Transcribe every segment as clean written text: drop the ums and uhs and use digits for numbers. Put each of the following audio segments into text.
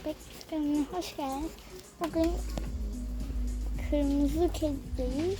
İpek kanalına hoş geldiniz. Bugün Kırmızı Kedi'deyiz.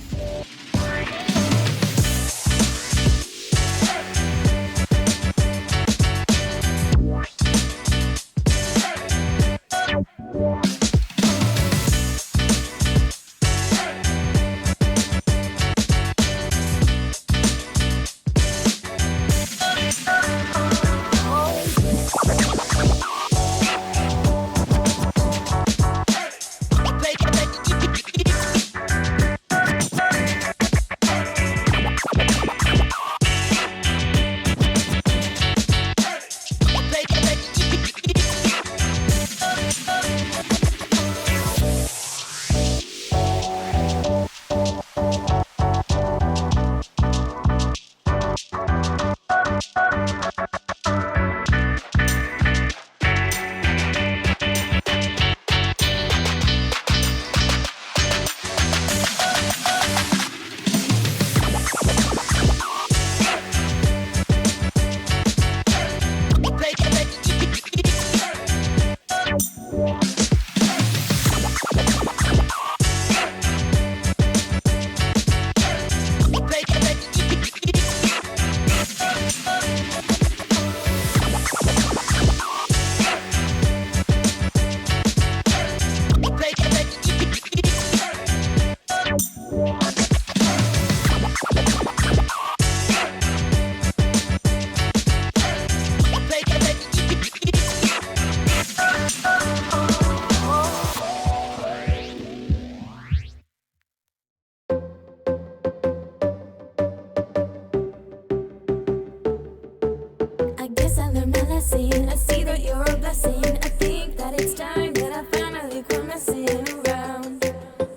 I see that you're a blessing. I think that it's time that I finally quit messing around.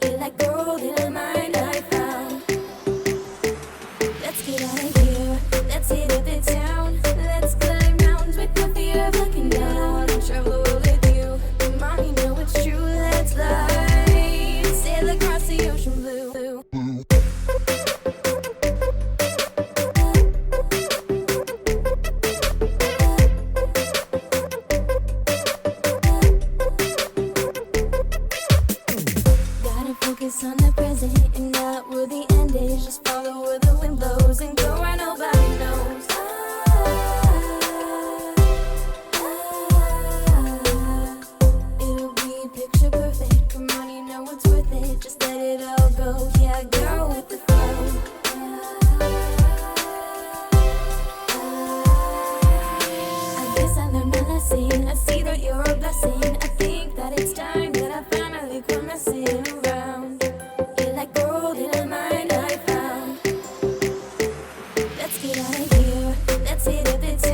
You're like gold in a mine I found. Let's get out of here. Let's hit up the town. Let's climb mountains with no fear of looking down. Travel with you. Come on, you know it's true. Let's fly. Sail across the ocean blue. Focus on the present and not where the end is. Just follow where the wind blows and go where nobody knows. It'll be picture perfect. Come on, you know it's worth it. Just let it all go. Yeah, go with the flow. I guess I learned my lesson. I see that you're a blessing. I think that it's time that I finally quit messing around. You're like gold in a mine I found. Let's get out of here. Let's hit up the town.